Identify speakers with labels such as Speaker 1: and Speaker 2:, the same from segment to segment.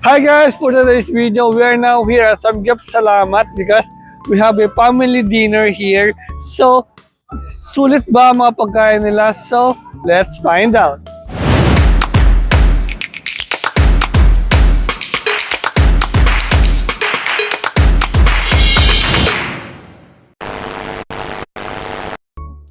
Speaker 1: Hi guys, for today's video, we are now here at Samgyup Salamat because we have a family dinner here. So, sulit ba ang mga pagkain nila? So, let's find out.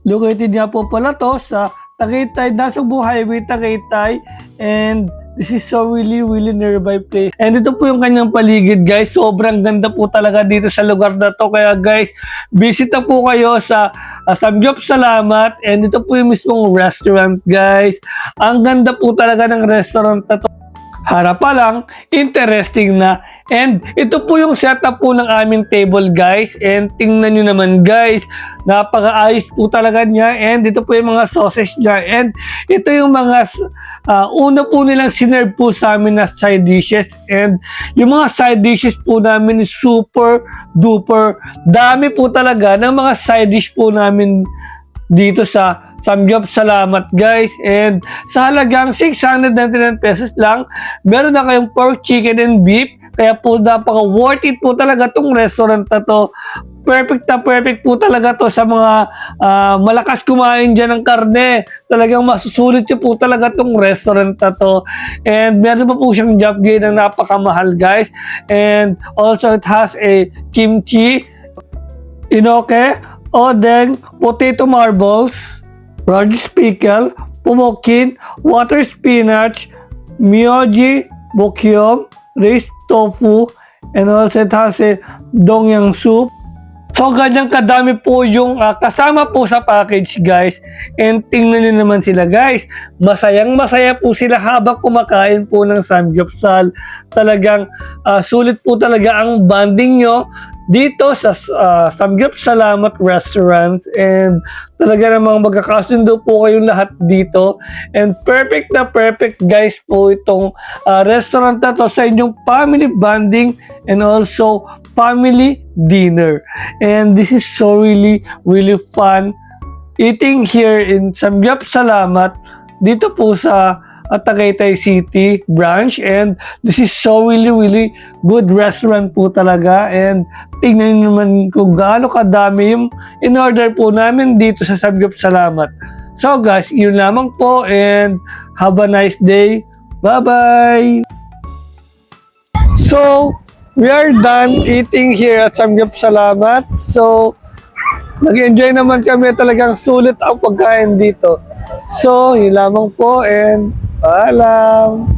Speaker 1: Located nga po pala to sa Tagaytay, Nasugbu Highway, Tagaytay, and this is so really nearby place. And ito po yung kanyang paligid, guys. Sobrang ganda po talaga dito sa lugar na to. Kaya guys, visit na po kayo sa Samgyup Salamat. And ito po yung mismong restaurant, guys. Ang ganda po talaga ng restaurant na to. Harap pa lang, interesting na. And ito po yung setup po ng aming table, guys. And tingnan nyo naman, guys. Napaka-ayos po talaga niya. And ito po yung mga sausage niya. And ito yung mga una po nilang sinerve po sa amin na side dishes. And yung mga side dishes po namin super duper dami po talaga ng mga side dish po namin dito sa Samgyup Salamat, guys. And sa halagang 699 pesos lang, meron na kayong pork, chicken, and beef. Kaya po napaka worth it po talaga tong restaurant na to. Perfect na perfect po talaga to sa mga malakas kumain dyan ng karne. Talagang masusulit nyo po talaga tong restaurant na to. And meron pa po siyang japgay na napakamahal, guys. And also it has a kimchi, inoke, oden, potato marbles, radish pickle, pumpkin, water spinach, myoji, bokyeom, raised tofu, and also it has a dongyang soup. So, ganyang kadami po yung kasama po sa package, guys. And tingnan nyo naman sila, guys. Masayang masaya po sila habang kumakain po ng samgyupsal. Talagang sulit po talaga ang bonding nyo dito sa Samgyup Salamat Restaurants. And talaga namang magkakasundo po kayong lahat dito. And perfect na perfect, guys, po itong restaurant na to sa inyong family bonding and also family dinner. And this is so really fun eating here in Samgyup Salamat dito po sa Tagaytay City branch. And this is so really good restaurant po talaga. And tingnan nyo naman kung gaano kadami yung in-order po namin dito sa Samgyup Salamat. So guys, yun lamang po and have a nice day. Bye-bye! So, we are done eating here at Samgyup Salamat. So, nag-enjoy naman kami, talagang sulit ang pagkain dito. So, yun lamang po and paalam!